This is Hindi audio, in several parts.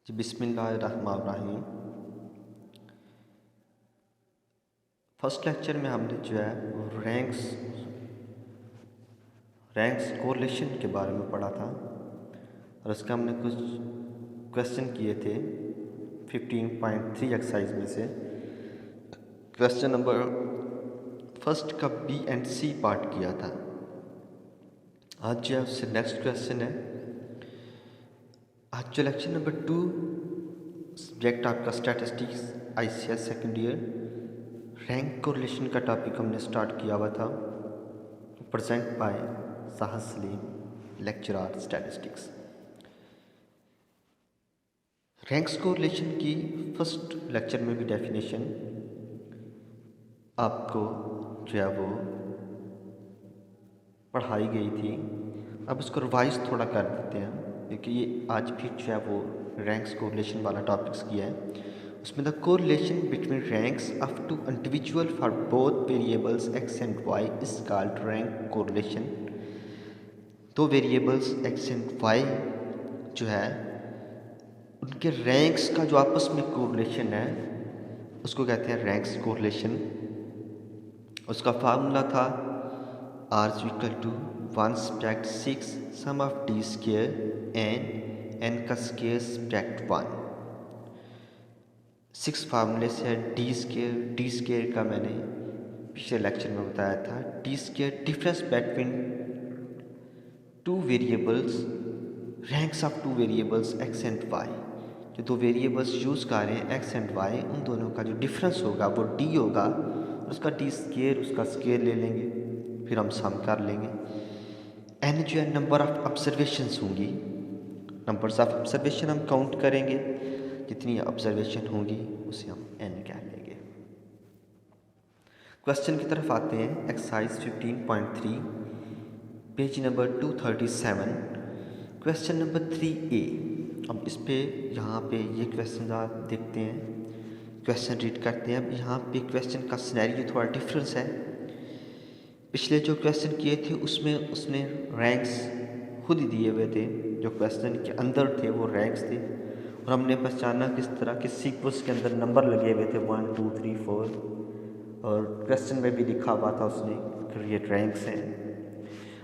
जी बिस्मिल्लाहिर्रहमानिर्रहीम। फर्स्ट लेक्चर में हमने जो है वो रैंक्स कोरिलेशन के बारे में पढ़ा था और उसका हमने कुछ क्वेश्चन किए थे 15.3 एक्सरसाइज में से। क्वेश्चन नंबर फर्स्ट का बी एंड सी पार्ट किया था। आज जो है उससे नेक्स्ट क्वेश्चन है। आज जो लेक्चर नंबर 2 सब्जेक्ट आपका statistics ICS second year rank correlation का टॉपिक हमने स्टार्ट किया हुआ था। प्रेजेंट बाय साहस Salim, lecturer statistics. Ranks correlation की फर्स्ट लेक्चर में भी डेफिनेशन आपको जो है वो पढ़ाई गई थी। अब इसको रिवाइज थोड़ा कर देते हैं क्योंकि ये आज भी जो है वो रैंक्स कोरिलेशन वाला टॉपिक्स किया है। उसमें the correlation between ranks of two individual for both variables X and Y is called rank correlation. दो वेरिएबल्स एक्स एंड वाई जो है उनके रैंक्स का जो आपस में कोरिलेशन है उसको कहते हैं रैंक्स कोरिलेशन। उसका फार्मूला था R is equal to 1 subtract 6 sum of d square and n का स्केयर subtract 1। 6 फार्मूले से है डी स्केयर का मैंने पिछले लेक्चर में बताया था। D square difference between two variables, ranks of two variables X and Y. जो दो वेरिएबल्स यूज़ कर रहे हैं एक्स एंड वाई, उन दोनों का जो डिफरेंस होगा वो डी होगा, उसका डी स्केयर उसका स्केयर ले लेंगे, फिर हम सम कर लेंगे। एन जो है नंबर ऑफ ऑब्जर्वेशंस होंगी, नंबर्स ऑफ ऑब्जर्वेशन हम काउंट करेंगे, जितनी ऑब्जर्वेशन होंगी उसे हम एन कह लेंगे। क्वेश्चन की तरफ आते हैं। Exercise 15.3 page number 237 question number 3A। अब इस पे यहाँ पे ये क्वेश्चन आप देखते हैं, क्वेश्चन रीड करते हैं। अब यहाँ पे क्वेश्चन का सिनेरियो थोड़ा डिफरेंस है। पिछले जो क्वेश्चन किए थे उसमें उसने रैंक्स खुद ही दिए हुए थे, जो क्वेश्चन के अंदर थे वो रैंक्स थे और हमने पहचाना किस तरह के सीक्वेंस के अंदर नंबर लगे हुए थे 1 2 3 4 और क्वेश्चन में भी लिखा हुआ था उसने क्रिएट रैंक्स हैं।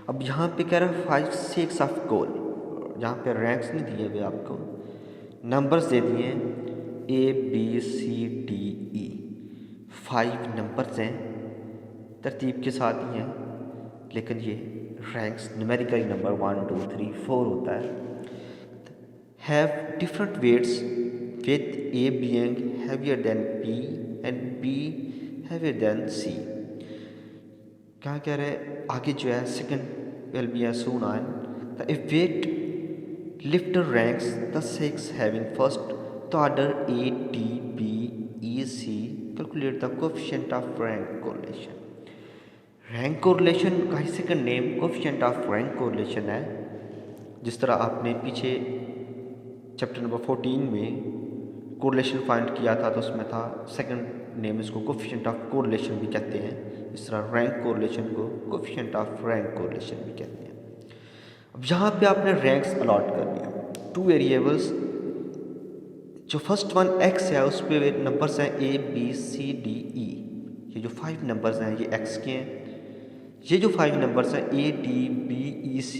अब यहाँ पे कह रहा है 5 6 ऑफ गोल, यहाँ पे रैंक्स नहीं दिए हुए, आपको नंबर्स दे दिए ABCDE। 5 नंबर्स हैं, तरतीब के साथ ही हैं, लेकिन ये रैंक्स न्यूमेरिकल नंबर 1 2 3 4 होता है। Have different weights with A being heavier than B and B heavier than C। क्या कह रहे हैं आगे जो है second will be as soon on the weight lifter ranks the 6 having first the order A D B E C calculate the coefficient of rank correlation. Rank correlation का ही second name coefficient of rank correlation है। जिस तरह आपने पीछे चैप्टर नंबर 14 में कोरिलेशन फाइंड किया था तो उसमें था सेकंड नेम इसको कोएफिशिएंट ऑफ कोरिलेशन भी कहते हैं, इस तरह रैंक कोरिलेशन को कोएफिशिएंट ऑफ रैंक कोरिलेशन भी कहते हैं। अब यहाँ पे आपने रैंक्स अलॉट कर दिया टू वेरिएबल्स। जो फर्स्ट वन एक्स है उस पे नंबर्स हैं ABCDE। ये जो 5 नंबर्स हैं ये एक्स के हैं। ये जो 5 नंबर्स हैं ADBEC,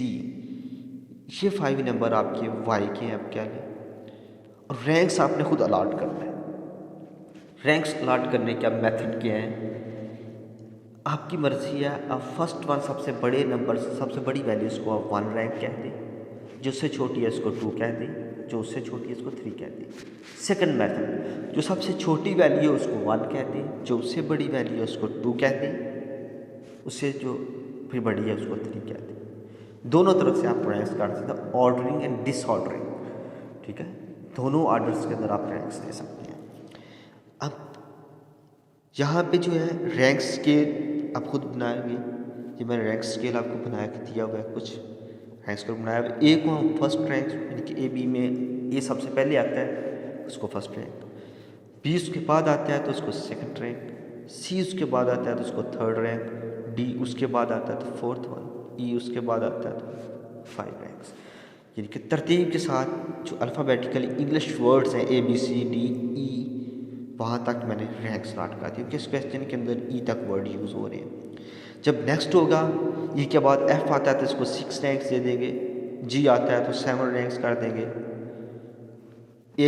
ये 5 नंबर आपके वाई के हैं। अब क्या लें, और रैंक्स आपने खुद अलॉट करना है। रैंक्स अलॉट करने का मेथड क्या है, आपकी मर्जी है। आप फर्स्ट वन सबसे बड़े नंबर सबसे बड़ी वैल्यूज़ को आप 1 रैंक कह दें, जो उससे छोटी है उसको 2 कह दें, जो उससे छोटी है उसको 3 कह दें। सेकंड मेथड, जो सबसे छोटी वैल्यू है उसको 1 कह दें, जो उससे बड़ी वैल्यू है उसको 2 कह दें, उससे जो फिर बड़ी है उसको 3 कह दें। दोनों तरफ से आप रैंक्स काट सकते हैं, ऑर्डरिंग एंड डिसऑर्डरिंग, ठीक है। दोनों ऑर्डर्स के अंदर आप रैंक्स दे सकते हैं। अब यहाँ पे जो है रैंक स्केल आप खुद बनाएंगे। ये मैंने रैंक स्केल आपको बना के दिया हुआ है, कुछ रैंक स्केल बनाया हुआ है। ए को हम फर्स्ट रैंक यानी कि AB में ए सबसे पहले आता है उसको फर्स्ट रैंक, B उसके बाद आता है तो उसको सेकंड रैंक, C उसके बाद आता है तो उसको थर्ड रैंक, D उसके बाद आता है तो फोर्थ वन, E उसके बाद आता है तो 5 रैंक्स। यानी कि तरतीब के साथ जो अल्फ़ाबेटिकली इंग्लिश वर्ड्स हैं ABCDE, वहाँ तक मैंने रैंक स्टार्ट कर दी, क्योंकि इस क्वेश्चन के अंदर ई तक वर्ड यूज़ हो रहे हैं। जब नेक्स्ट होगा ई के बाद F आता है तो इसको 6 रैंक्स दे देंगे, G आता है तो 7 रैंक्स कर देंगे,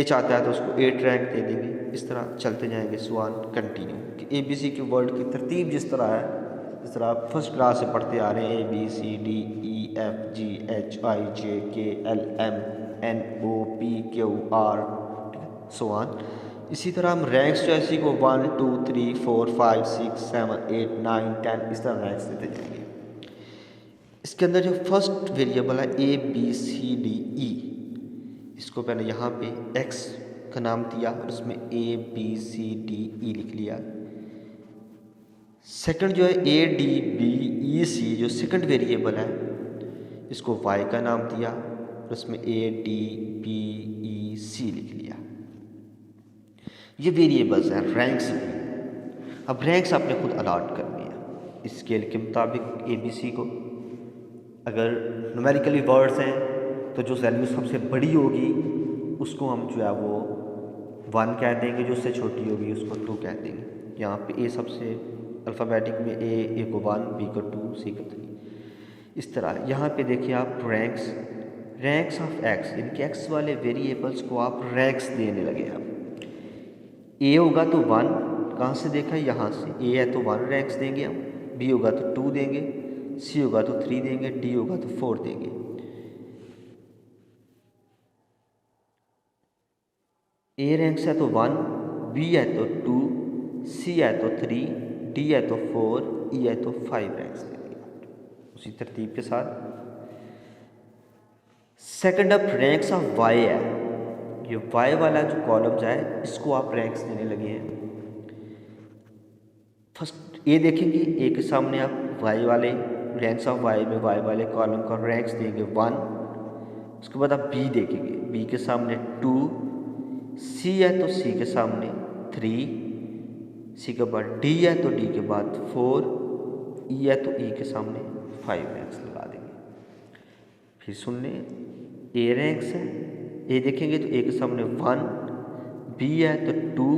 H आता है तो उसको 8 रैंक दे देंगे। इस तरह चलते जाएंगे सवाल कंटिन्यू कि ABC के वर्ड की तरतीब जिस तरह है, जिस तरह आप फर्स्ट क्लास से पढ़ते आ रहे हैं ABCDEFGHIJKLMNOPQR, सवाल इसी तरह हम रैंक्स जो है इसी को 1 2 3 4 5 6 7 8 9 10 इस तरह रैंक्स देते जाएंगे। इसके अंदर जो फर्स्ट वेरिएबल है ABCDE, इसको मैंने यहाँ पे x का नाम दिया और उसमें ABCDE लिख लिया। सेकंड जो है ADBEC जो सेकंड वेरिएबल है, इसको y का नाम दिया और उसमें ADBEC लिख लिया। ये वेरिएबल्स हैं रैंक्स में। अब रैंक्स आपने खुद अलॉट करनी है स्केल के मुताबिक ABC को। अगर न्यूमेरिकली वर्ड्स हैं तो जो वैल्यू सबसे बड़ी होगी उसको हम जो है वो 1 कह देंगे, जो उससे छोटी होगी उसको 2 कह देंगे। यहाँ पे A सबसे अल्फ़ाबेटिक में A को 1, B को 2, C को 3। इस तरह यहाँ पे देखिए आप रैंक्स ऑफ x, यानी कि x वाले वेरिएबल्स को आप रैंक्स देने लगे। अब A होगा तो 1, कहाँ से देखा है, यहाँ से। A है तो 1 रैंक्स देंगे हम, B होगा तो 2 देंगे, C होगा तो 3 देंगे, D होगा तो 4 देंगे। A रैंक्स है तो 1, B है तो 2, C है तो 3, D है तो 4, E है तो 5 रैंक्स देंगे उसी तरतीब के साथ। Second up ranks of Y है, ये Y वाला जो कॉलम है इसको आप रैंक्स देने लगे हैं। फर्स्ट A देखेंगे, A के सामने आप Y वाले रैंक्स ऑफ Y में Y वाले कॉलम का रैंक्स देंगे 1। उसके बाद आप B देखेंगे, B के सामने 2, C है तो C के सामने 3, C के बाद D है तो D के बाद 4, E है तो E के सामने 5 रैंक्स लगा देंगे। फिर सुन लें, A रैंक्स है, A देखेंगे तो A के सामने 1, B है तो 2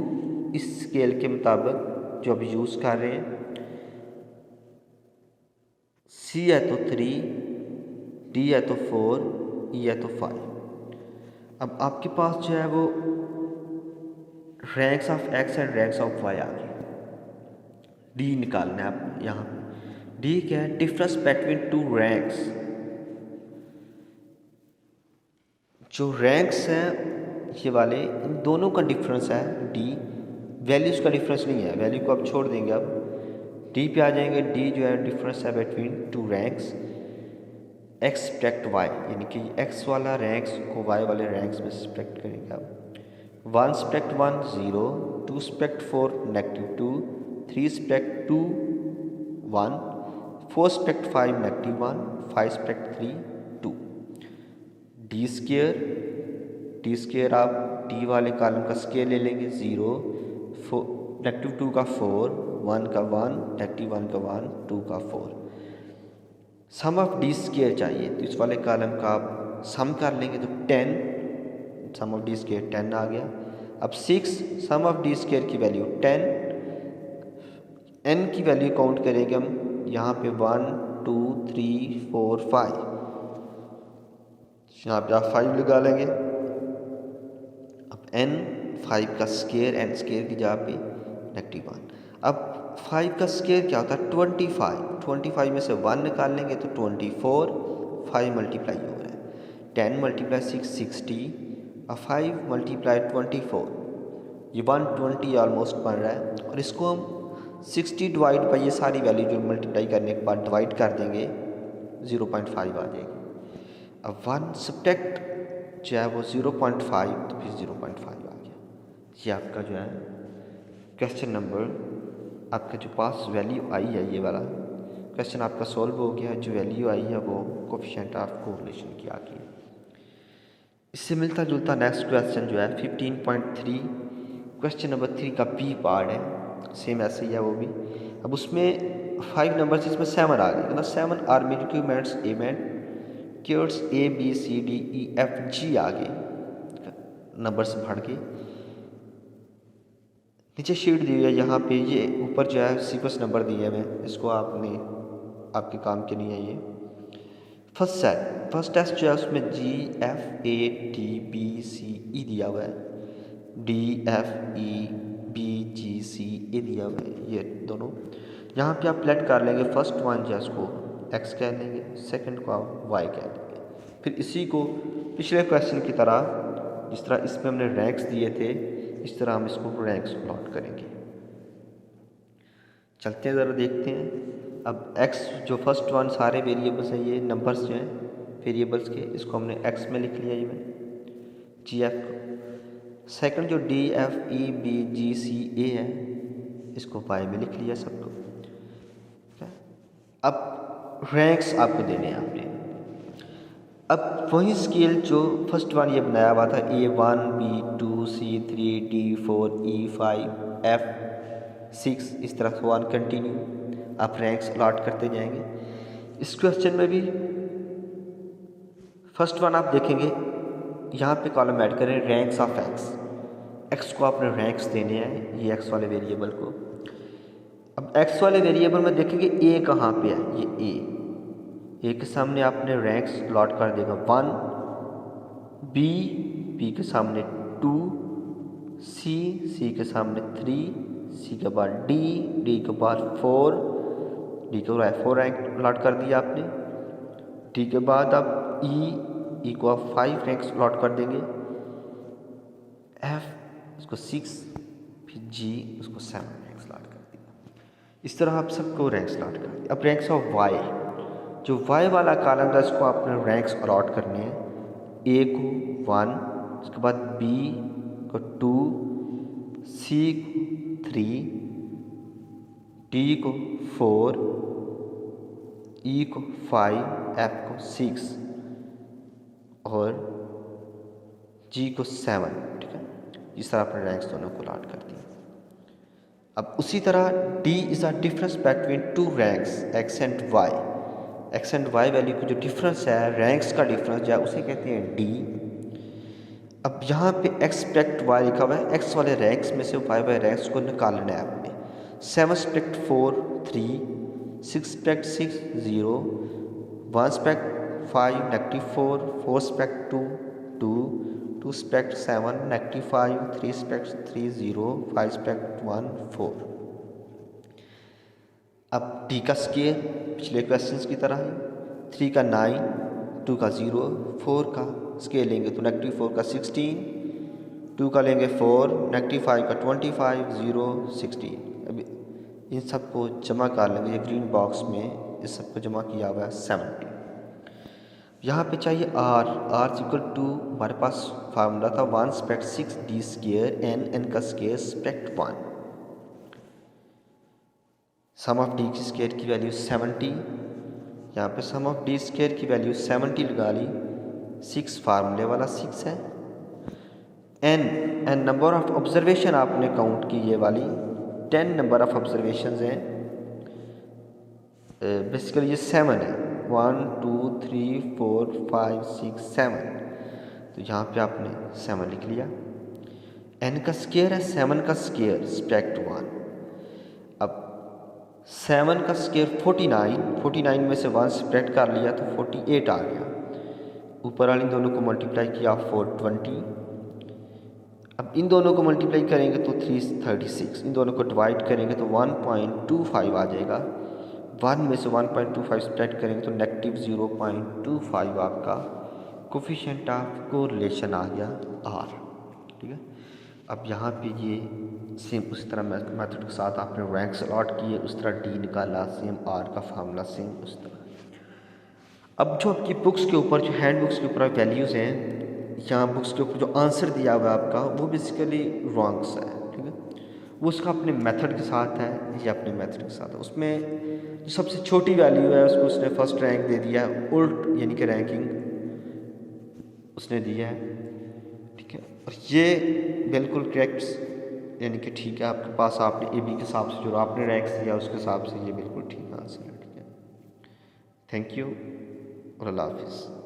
इस स्केल के मुताबिक जो अब यूज़ कर रहे हैं, C है तो 3, D है तो 4, E है तो 5। अब आपके पास जो है वो ranks of x and ranks of y आ गए। D निकालना है आप यहाँ। D क्या है, डिफरेंस बिटवीन 2 रैंक्स। जो रैंक्स हैं ये वाले, इन दोनों का डिफरेंस है D, वैल्यूज़ का डिफरेंस नहीं है, वैल्यू को आप छोड़ देंगे। अब D पे आ जाएंगे। D जो है डिफरेंस है between 2 ranks x subtract y, यानी कि x वाला रैंक्स को y वाले रैंक्स में सब्ट्रैक्ट करेंगे आप। 1 subtract 1 0, 2 subtract 4 -2, 3 subtract 2 1, 4 subtract 5 -1, 5 subtract 3 2। D square आप D वाले कॉलम का स्क्वायर ले लेंगे 0, -2 का 4, 1 का 1, -1 का 1, 2 का 4। सम ऑफ D स्क्वायर चाहिए तो इस वाले कॉलम का आप सम कर लेंगे तो 10, सम ऑफ D स्क्वायर 10 आ गया। अब 6, सम ऑफ D स्क्वायर की वैल्यू 10, n की वैल्यू काउंट करेंगे हम यहाँ पे 1 2 3 4 5, यहाँ पे आप 5 लगा लेंगे। अब n 5 का स्क्वायर, n स्क्वायर की जगह पे -1। अब 5 का स्क्वायर क्या होता है 25 में से 1 निकाल लेंगे तो 24, 5 मल्टीप्लाई हो रहा है 10 × 6 60, अब 5 × 24 ये 120 ऑलमोस्ट बन रहा है। और इसको हम 60 डिवाइड बाई ये सारी वैल्यू जो मल्टीप्लाई करने के बाद डिवाइड कर देंगे 0.5 आ जाएगी। अब 1 सब्ट्रैक्ट जो है वो 0.5 तो फिर 0.5 आ गया। ये आपका जो है क्वेश्चन नंबर, आपका जो पास वैल्यू आई है ये वाला क्वेश्चन आपका सॉल्व हो गया। जो वैल्यू आई है वो कोफिशिएंट ऑफ कोरिलेशन की आ गई। इससे मिलता जुलता नेक्स्ट क्वेश्चन जो है 15.3 क्वेश्चन नंबर 3 का बी पार्ट है, सेम ऐसे ही है वो भी। अब उसमें 5 नंबर्स इसमें 7 आ गए, मतलब 7 आर्बिट्रेरी मेंट्स इवेंट केयर्स ABCDEFG आ गए, नंबर से बढ़ के नीचे शीट दी है। यहाँ पे ये ऊपर जो है सीक्वेंस नंबर दिए हुए हैं, इसको आपने आपके काम के नहीं है ये। फर्स्ट टेस्ट जो है उसमें GFATBCE दिया हुआ है, DFEBGCA दिया हुआ है, ये दोनों। यहाँ पे आप प्लेट कर लेंगे। फर्स्ट वन जो है उसको X कह लेंगे, सेकंड को आप Y कह लेंगे। फिर इसी को पिछले क्वेश्चन की तरह, जिस तरह इसमें हमने रैंक्स दिए थे, इस तरह हम इसको रैंक्स प्लॉट करेंगे। चलते हैं ज़रा देखते हैं। अब X जो फर्स्ट वन सारे वेरिएबल्स हैं, ये नंबर्स जो हैं वेरिएबल्स के, इसको हमने X में लिख लिया ये में GF को। सेकंड जो DFEBGCA है, इसको Y में लिख लिया सबको। अब रैंक्स आपको देने हैं आपने। अब वही स्केल जो फर्स्ट वन ये बनाया हुआ था, A1 B2 C3 D4 E5 F6, इस तरह से वन कंटिन्यू आप रैंक्स अलॉट करते जाएंगे। इस क्वेश्चन में भी फर्स्ट वन आप देखेंगे, यहाँ पे कॉलम ऐड करें रैंक्स ऑफ एक्स को आपने रैंक्स देने हैं, ये एक्स वाले वेरिएबल को। अब एक्स वाले वेरिएबल में देखेंगे ए कहाँ पे है, ये ए के सामने आपने रैंक्स प्लॉट कर देगा 1, बी के सामने 2, सी के सामने 3, सी के बाद डी के बाद 4, डी के बाद 4 रैंक प्लॉट कर दिया आपने। डी के बाद आप ई को आप 5 रैंक्स प्लॉट कर देंगे, एफ उसको 6, फिर जी उसको 7 रैंक्स प्लॉट कर दिया। इस तरह आप सबको रैंक्स प्लॉट कर दिया। अब रैंक्स ऑफ वाई, जो वाई वाला कॉलम था इसको आपने रैंक्स अलॉट करने हैं। ए को 1, उसके बाद बी को 2, सी को 3, डी को 4, ई को 5, एफ को 6 और जी को 7। ठीक है, इस तरह आपने रैंक्स दोनों को अलॉट कर दिया। अब उसी तरह D is a difference between two ranks X and Y. X and Y value को जो डिफरेंस है, रैंक्स का डिफरेंस जो है, उसे कहते हैं डी। अब यहाँ पे एक्सपेक्ट वाई लिखा हुआ है, एक्स वाले रैंक्स में से वाई वाले रैंक्स को निकालना है आपने। 7 स्पेक्ट 4 3, 6 स्पेक्ट 6 0, 1 स्पेक्ट 5 -4, 4 स्पेक्ट 2 2, 2 स्पेक्ट 7 -5, 3 स्पेक्ट 3 0, 5 स्पेक्ट 1 4। अब डी का स्केयर पिछले क्वेश्चंस की तरह है, 3 का 9, 2 का 0, 4 का स्केयर लेंगे तो -4 का 16, 2 का लेंगे 4, -5 का 25, 0 16। अभी इन सबको जमा कर लेंगे, ये ग्रीन बॉक्स में इस सबको जमा किया हुआ है 70। यहाँ पे चाहिए आर इक्वल टू, हमारे पास फार्मूला था 1 स्पेक्ट 6 डी स्केयर एन का स्केयर स्पेक्ट 1। सम ऑफ डी की स्केयर की वैल्यू 70, यहाँ पे सम ऑफ डी स्केयर की वैल्यू 70 लगा ली। 6 फार्मूले वाला 6 है। एन नंबर ऑफ ऑब्जर्वेशन आपने काउंट की, ये वाली 10 नंबर ऑफ ऑब्जर्वेशन हैं। बेसिकली ये 7 है, 1 2 3 4 5 6 7, तो यहाँ पे आपने 7 लिख लिया। एन का स्केयर है 7 का स्केयर स्पेक्ट 1। अब 7 का स्केयर 49 में से 1 सब्ट्रैक्ट कर लिया तो 48 आ गया। ऊपर वाली दोनों को मल्टीप्लाई किया 420। अब इन दोनों को मल्टीप्लाई करेंगे तो 336, इन दोनों को डिवाइड करेंगे तो 1.25 आ जाएगा। 1 में से 1.25 सब्ट्रैक्ट करेंगे तो -0.25 आपका कोफिशिएंट ऑफ कोरिलेशन आ गया आर। ठीक है, अब यहाँ पे ये सेम उसी तरह मेथड के साथ आपने रैंक्स अलॉट किए, उस तरह डी निकाला, सेम आर का फार्मूला सेम उस तरह। अब जो आपकी बुक्स के ऊपर, जो हैंड बुक्स के ऊपर वैल्यूज़ हैं, यहाँ बुक्स के ऊपर जो आंसर दिया हुआ है आपका, वो बेसिकली रॉन्ग्स है। ठीक है, वो उसका अपने मेथड के साथ है, ये अपने मेथड के साथ है। उसमें जो सबसे छोटी वैल्यू है उसको उसने फर्स्ट रैंक दे दिया है, उल्ट यानी कि रैंकिंग उसने दिया है। ठीक है, और ये बिल्कुल करेक्ट यानी कि ठीक है, आपके पास आपने ए बी के हिसाब से जो आपने रैंक्स दिया उसके हिसाब से ये बिल्कुल ठीक आंसर है। ठीक है, थैंक यू और अल्लाह हाफिज़।